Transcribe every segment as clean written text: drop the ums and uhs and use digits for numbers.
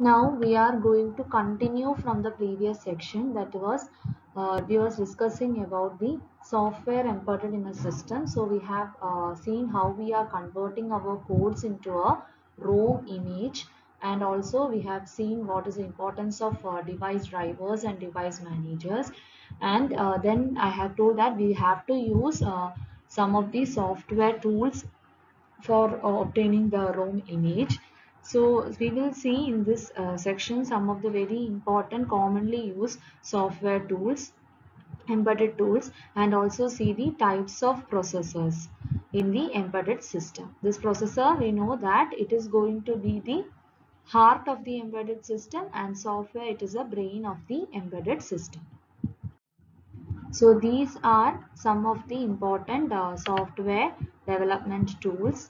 Now we are going to continue from the previous section, that was we was discussing about the software embedded in a system. So we have seen how we are converting our codes into a ROM image, and also we have seen what is the importance of device drivers and device managers, and then I have told that we have to use some of the software tools for obtaining the ROM image. So we will see in this section some of the very important commonly used software tools, embedded tools, and also see the types of processors in the embedded system. This processor, we know that it is going to be the heart of the embedded system, and software, it is a brain of the embedded system. So these are some of the important software development tools.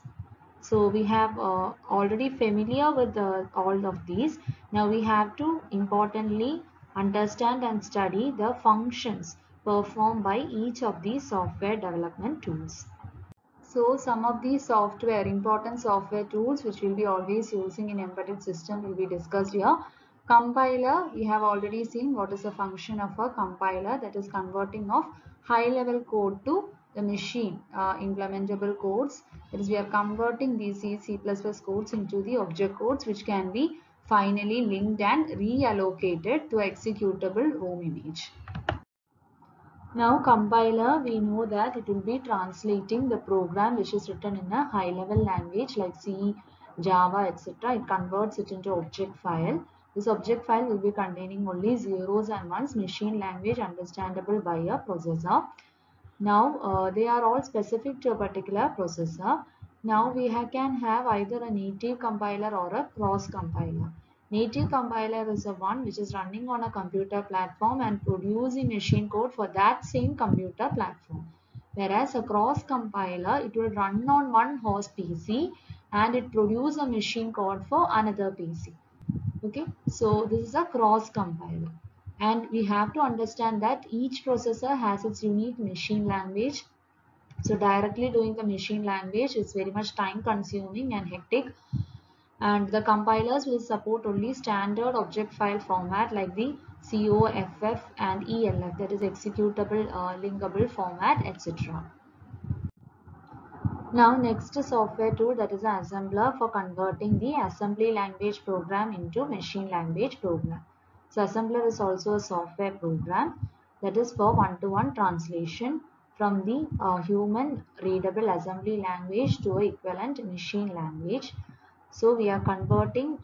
So we have already familiar with all of these. Now we have to importantly understand and study the functions performed by each of these software development tools. So some of these important software tools which we'll be always using in embedded system will be discussed here. Compiler, we have already seen what is the function of a compiler, that is converting of high level code to the machine implementable codes. That is, we are converting these C++ codes into the object codes which can be finally linked and reallocated to executable ROM image. Now compiler, we know that it will be translating the program which is written in a high level language like C, Java, etc. It converts it into object file. This object file will be containing only zeros and ones, machine language understandable by a processor. Now they are all specific to a particular processor. Now we can have either a native compiler or a cross compiler. Native compiler is the one which is running on a computer platform and producing machine code for that same computer platform. Whereas a cross compiler, it will run on one host PC and it produces a machine code for another PC. Okay, so this is a cross compiler, and we have to understand that each processor has its unique machine language. So directly doing the machine language is very much time consuming and hectic, and the compilers will support only standard object file format like the COFF and ELF, that is executable linkable format, etc. Now next software tool, that is an assembler for converting the assembly language program into machine language program. So assembler is also a software program that is for one-to-one translation from the human readable assembly language to a equivalent machine language. So we are converting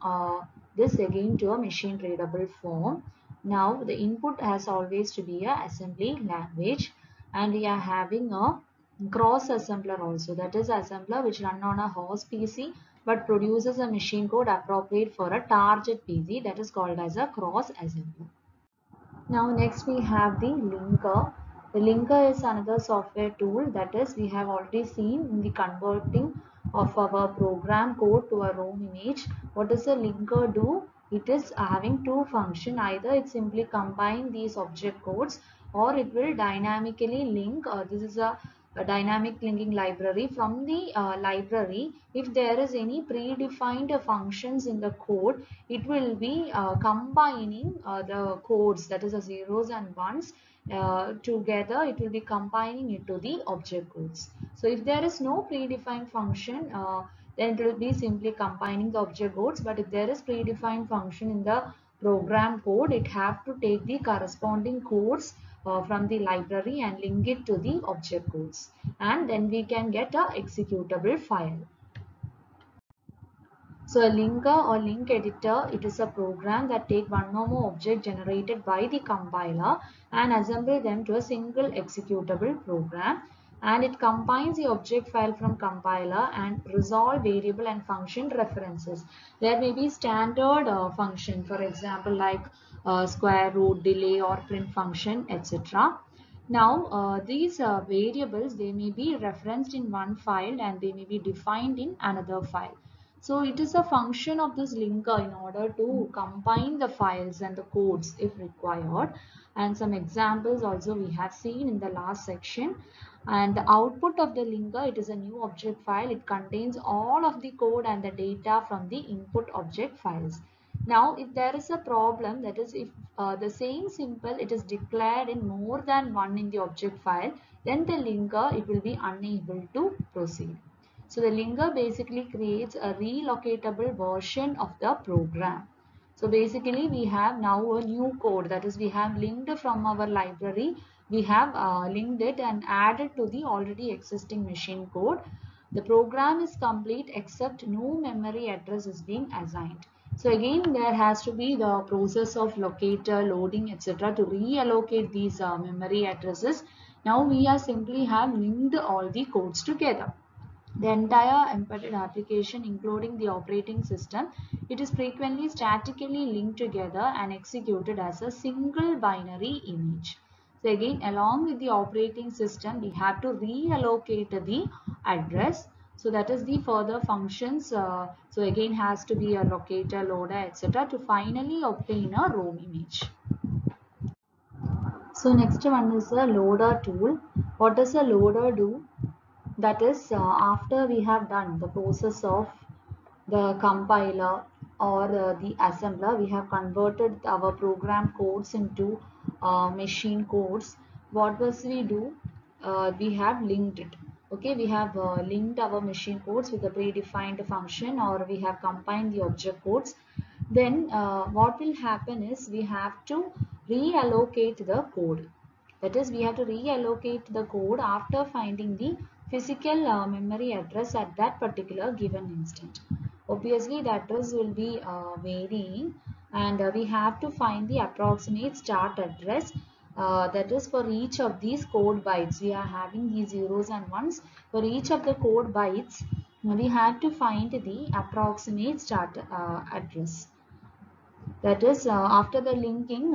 this again to a machine readable form. Now the input has always to be a assembly language, and we are having a cross assembler also, that is assembler which run on a host PC but produces a machine code appropriate for a target PC, that is called as a cross assembler. Now next we have the linker. The linker is another software tool, that is we have already seen in the converting of our program code to a ROM image. What does a linker do? It is having two functions. Either it simply combine these object codes, or it will dynamically link. This is a dynamic linking library. From the library, if there is any predefined functions in the code, it will be combining the codes, that is the zeros and ones together. It will be combining it to the object codes. So if there is no predefined function, then it will be simply combining the object codes. But if there is predefined function in the program code, it have to take the corresponding codes from the library and link it to the object codes, and then we can get a executable file. So a linker or link editor, it is a program that take one or more object generated by the compiler and assemble them to a single executable program, and it combines the object file from compiler and resolve variable and function references. There may be standard function, for example like square root, delay or print function, etc. Now these variables, they may be referenced in one file and they may be defined in another file. So it is a function of this linker in order to combine the files and the codes if required. And some examples also we have seen in the last section. And the output of the linker, it is a new object file. It contains all of the code and the data from the input object files. Now, if there is a problem, that is if the same symbol it is declared in more than one in the object file, then the linker it will be unable to proceed. So the linker basically creates a relocatable version of the program. So basically we have now a new code, that is we have linked from our library, we have linked it and added to the already existing machine code. The program is complete except no memory address is being assigned. So again there has to be the process of locator, loading, etc. to reallocate these memory addresses. Now we are simply have linked all the codes together. The entire embedded application, including the operating system, it is frequently statically linked together and executed as a single binary image. So again, along with the operating system, we have to reallocate the address. So that is the further functions. So again, has to be a locator, loader, etc. to finally obtain a ROM image. So next one is a loader tool. What does a loader do? That is, after we have done the process of the compiler or the assembler, we have converted our program codes into machine codes. What was we do? We have linked it. Okay, we have linked our machine codes with a predefined function, or we have combined the object codes. Then what will happen is we have to reallocate the code. That is, we have to reallocate the code after finding the physical memory address at that particular given instant. Obviously, the address will be varying, and we have to find the approximate start address. That is, for each of these code bytes, we are having these zeros and ones. For each of the code bytes, we have to find the approximate start address. That is, after the linking,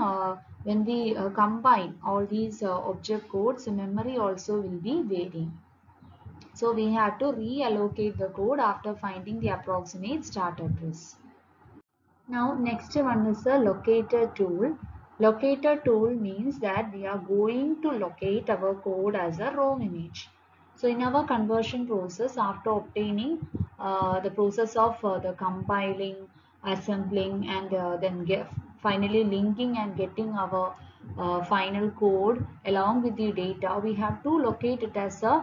when we combine all these object codes, the memory also will be varying. So we have to reallocate the code after finding the approximate start address. Now next one is the locator tool. Locator tool means that we are going to locate our code as a ROM image. So in our conversion process, after obtaining the process of the compiling, assembling, and then finally linking and getting our final code along with the data, we have to locate it as a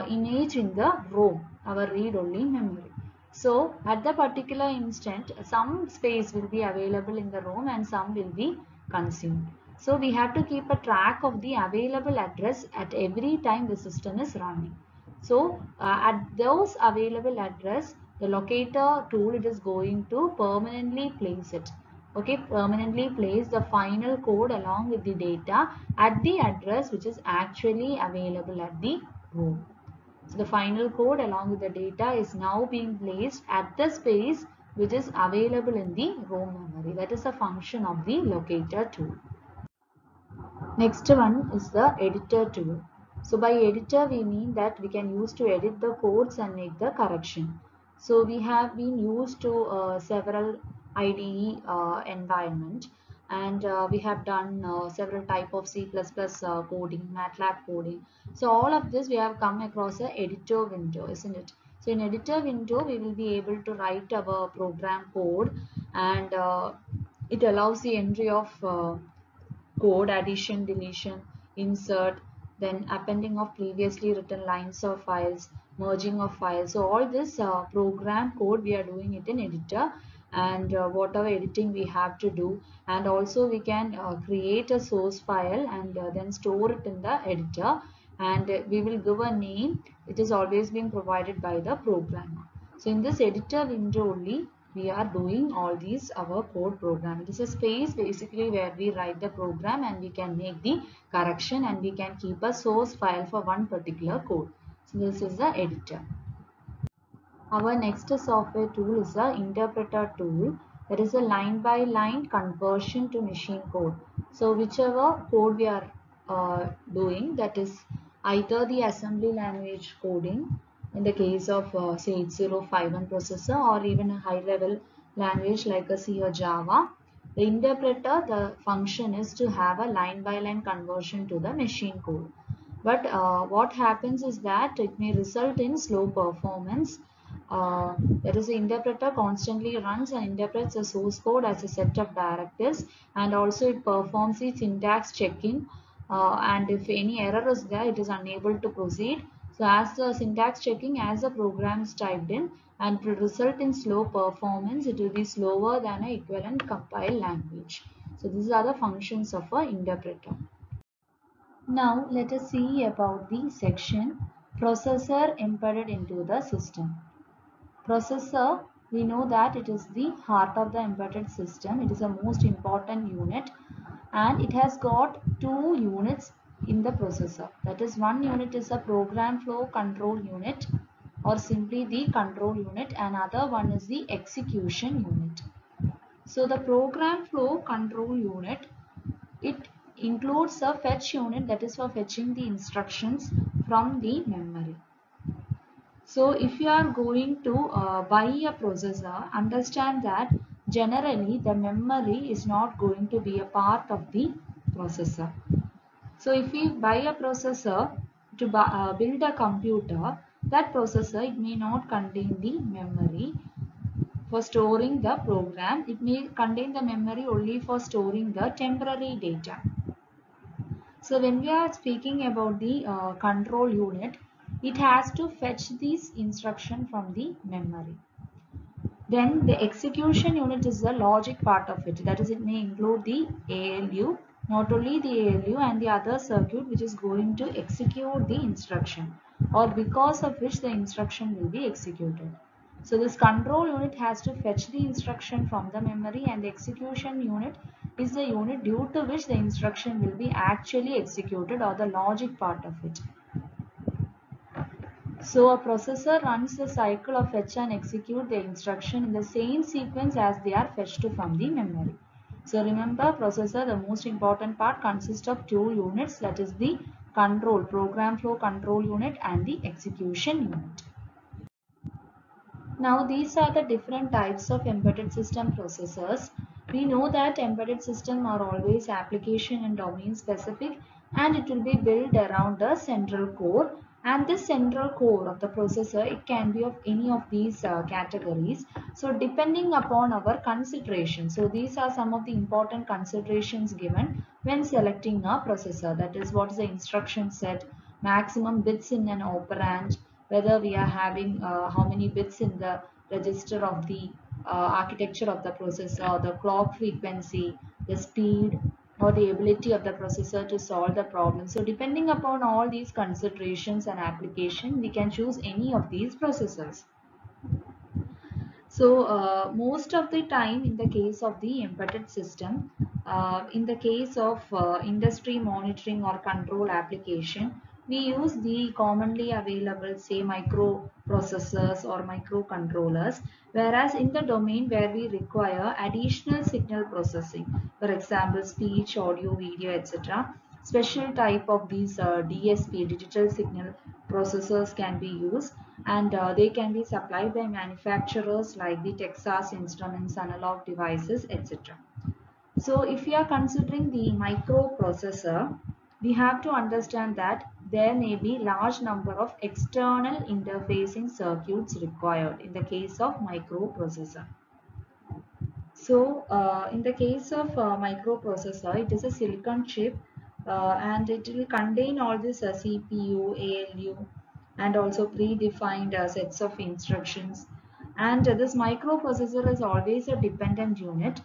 image in the ROM, our read-only memory. So at the particular instant, some space will be available in the ROM and some will be consumed. So we have to keep a track of the available address at every time the system is running. So at those available address, the locator tool it is going to permanently place it. Okay, permanently place the final code along with the data at the address which is actually available at the ROM. So the final code along with the data is now being placed at the space which is available in the ROM memory. That is a function of the locator tool. Next one is the editor tool. So by editor we mean that we can use to edit the codes and make the correction. So we have been used to several IDE environment, and we have done several type of C++ coding, MATLAB coding. So all of this we have come across a editor window, isn't it? So in editor window we will be able to write our program code, and it allows the entry of code, addition, deletion, insert, then appending of previously written lines of files, merging of files. So all this program code we are doing it in editor, and whatever editing we have to do, and also we can create a source file and then store it in the editor, and we will give a name. It is always being provided by the programmer. So in this editor window only we are doing all these our code program. It is a space basically where we write the program and we can make the correction, and we can keep a source file for one particular code. So this is the editor. Our next software tool is the interpreter tool. That is a line by line conversion to machine code. So whichever code we are doing, that is either the assembly language coding in the case of say 8051 processor, or even a high level language like a C or Java. The interpreter, the function is to have a line by line conversion to the machine code. But what happens is that it may result in slow performance that is, the interpreter constantly runs and interprets the source code as a set of directives, and also it performs the syntax checking, and if any error is there, it is unable to proceed. So as the syntax checking, as the program is typed in, and will result in slow performance, it will be slower than an equivalent compiled language. So these are the functions of an interpreter. Now let us see about the section processor embedded into the system. Processor, we know that it is the heart of the embedded system. It is the most important unit, and it has got two units in the processor. That is, one unit is a program flow control unit, or simply the control unit, and other one is the execution unit. So the program flow control unit, it includes a fetch unit, that is for fetching the instructions from the memory. So if you are going to buy a processor, understand that generally the memory is not going to be a part of the processor. So if we buy a processor to build a computer, that processor, it may not contain the memory for storing the program. It may contain the memory only for storing the temporary data. So when we are speaking about the control unit, it has to fetch this instruction from the memory. Then the execution unit is the logic part of it. That is, it may include the ALU, not only the ALU and the other circuit which is going to execute the instruction, or because of which the instruction will be executed. So this control unit has to fetch the instruction from the memory, and the execution unit is the unit due to which the instruction will be actually executed, or the logic part of it. So a processor runs the cycle of fetch and execute the instruction in the same sequence as they are fetched from the memory. So remember, processor, the most important part, consists of two units, that is the control, program flow control unit, and the execution unit. Now these are the different types of embedded system processors. We know that embedded systems are always application and domain specific, and it will be built around a central core. And this central core of the processor, it can be of any of these categories. So depending upon our consideration, so these are some of the important considerations given when selecting a processor. That is, what is the instruction set, maximum bits in an operand, whether we are having how many bits in the register of the architecture of the processor, the clock frequency, the speed, or the ability of the processor to solve the problem. So depending upon all these considerations and application, we can choose any of these processors. So most of the time in the case of the embedded system, in the case of industry monitoring or control application, we use the commonly available, say, microprocessors or microcontrollers, whereas in the domain where we require additional signal processing, for example speech, audio, video, etc., special type of these DSP, digital signal processors, can be used, and they can be supplied by manufacturers like the Texas Instruments, Analog Devices, etc. So if we are considering the microprocessor, we have to understand that there may be large number of external interfacing circuits required in the case of microprocessor. So in the case of microprocessor, it is a silicon chip, and it will contain all this CPU, ALU, and also predefined sets of instructions. And this microprocessor is always a dependent unit,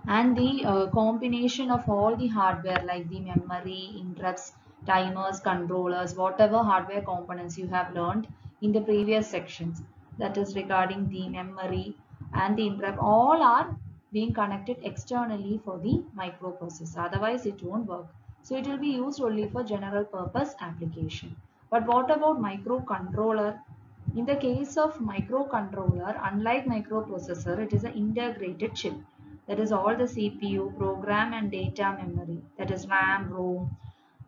and the combination of all the hardware like the memory, interrupts, timers, controllers, whatever hardware components you have learned in the previous sections, that is regarding the memory and the interrupt, all are being connected externally for the microprocessor, otherwise it won't work. So it will be used only for general purpose application. But what about microcontroller? In the case of microcontroller, unlike microprocessor, it is an integrated chip. That is, all the CPU, program and data memory, that is RAM, ROM,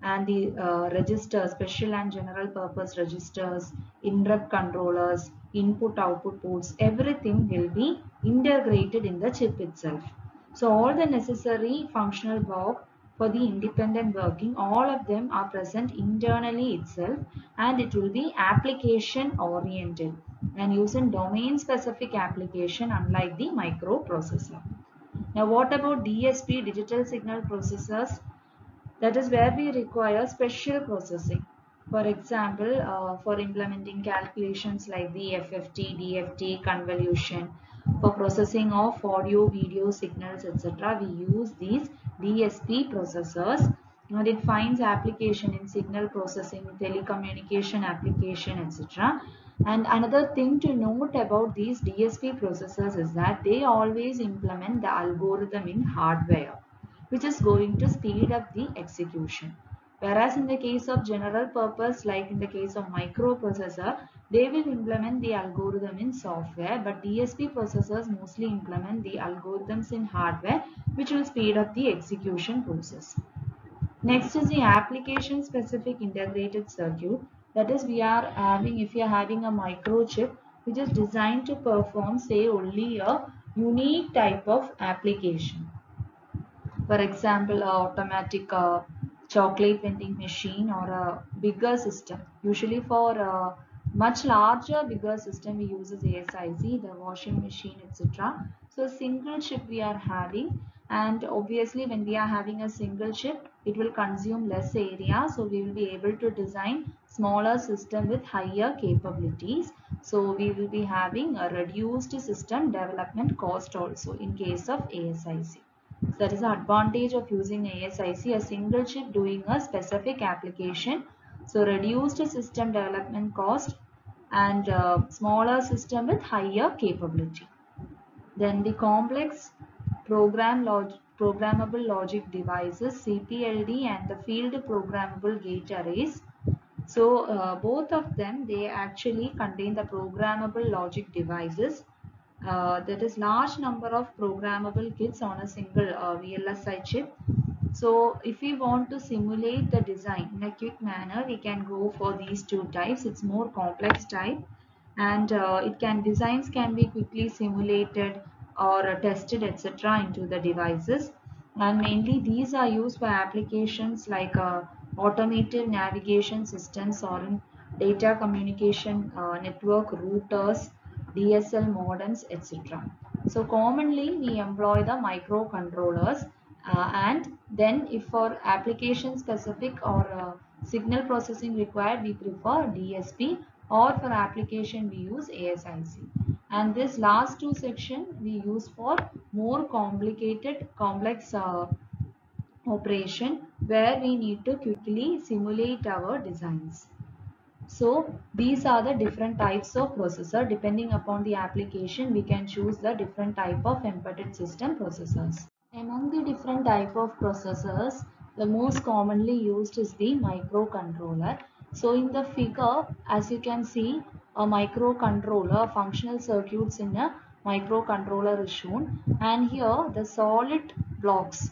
and the registers, special and general purpose registers, interrupt controllers, input output ports, everything will be integrated in the chip itself. So all the necessary functional block for the independent working. All of them are present internally itself, and it will be application oriented and using domain specific application, unlike the microprocessor. Now what about DSP, digital signal processors? That is where we require special processing. For example, for implementing calculations like the FFT, DFT, convolution, for processing of audio, video signals, etc., we use these DSP processors, and it finds application in signal processing, telecommunication application, etc. And another thing to note about these DSP processors is that they always implement the algorithm in hardware, which is going to speed up the execution. Whereas in the case of general purpose, like in the case of microprocessor, they will implement the algorithm in software, but DSP processors mostly implement the algorithms in hardware, which will speed up the execution process. Next is the application specific integrated circuit. That is, we are having, if you are having a microchip which is designed to perform, say, only a unique type of application. For example, a automatic chocolate vending machine or a bigger system. Usually for a much larger, bigger system, we use ASIC, the washing machine, etc. So single chip we are having, and obviously when we are having a single chip, it will consume less area. So we will be able to design smaller system with higher capabilities. So we will be having a reduced system development cost also in case of ASIC. So that is the advantage of using ASIC, a single chip doing a specific application. So reduced system development cost and smaller system with higher capability. Then the complex programmable logic devices, CPLD, and the field programmable gate arrays. So both of them, they actually contain the programmable logic devices, that is large number of programmable kits on a single VLSI chip. So if we want to simulate the design in a quick manner, we can go for these two types. It's more complex type, and designs can be quickly simulated or tested, etc., into the devices. And mainly these are used for applications like automated navigation systems or in data communication network routers, DSL modems, etc. So commonly we employ the microcontrollers, and then if for application specific or signal processing required, we prefer DSP, or for application we use ASIC. And this last two section we use for more complicated complex operation, where we need to quickly simulate our designs. So these are the different types of processor. Depending upon the application, we can choose the different type of embedded system processors. Among the different type of processors, the most commonly used is the microcontroller. So in the figure, as you can see, a microcontroller, functional circuits in a microcontroller is shown, and here the solid blocks,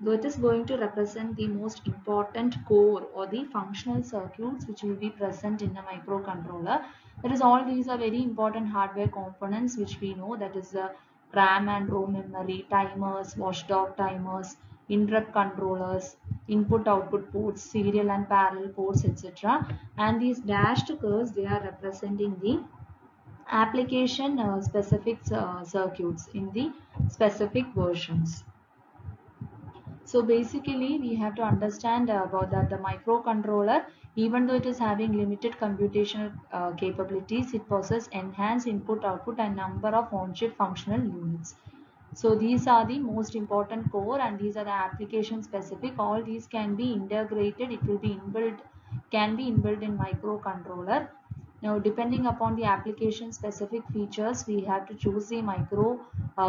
though it is going to represent the most important core or the functional circuits which will be present in a microcontroller. That is, all these are very important hardware components which we know, that is the RAM and ROM memory, timers, watchdog timers, interrupt controllers, input output ports, serial and parallel ports, etc. And these dashed curves, they are representing the application specific circuits in the specific versions. So basically we have to understand about that the microcontroller, even though it is having limited computational capabilities, it possesses enhanced input output and number of on-chip functional units. So these are the most important core, and these are the application specific. All these can be integrated, it will be inbuilt, can be inbuilt in microcontroller. Now depending upon the application specific features, we have to choose the micro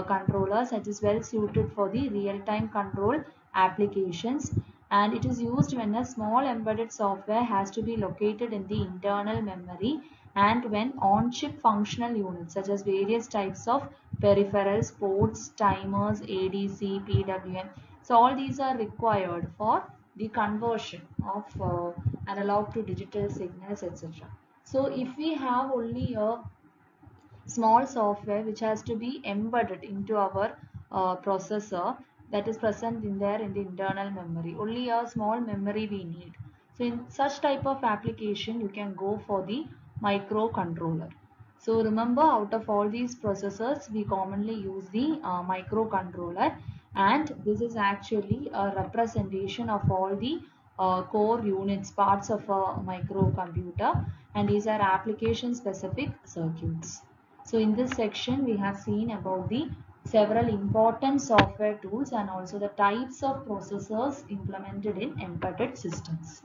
controllers that is well suited for the real-time control applications, and it is used when a small embedded software has to be located in the internal memory, and when on-chip functional units such as various types of peripherals, ports, timers, ADC, PWM. So all these are required for the conversion of analog to digital signals, etc. So if we have only a small software which has to be embedded into our processor, that is present in there in the internal memory. Only a small memory we need. So in such type of application, you can go for the microcontroller. So remember, out of all these processors, we commonly use the microcontroller, and this is actually a representation of all the core units, parts of a microcomputer, and these are application specific circuits. So in this section, we have seen about the several important software tools and also the types of processors implemented in embedded systems.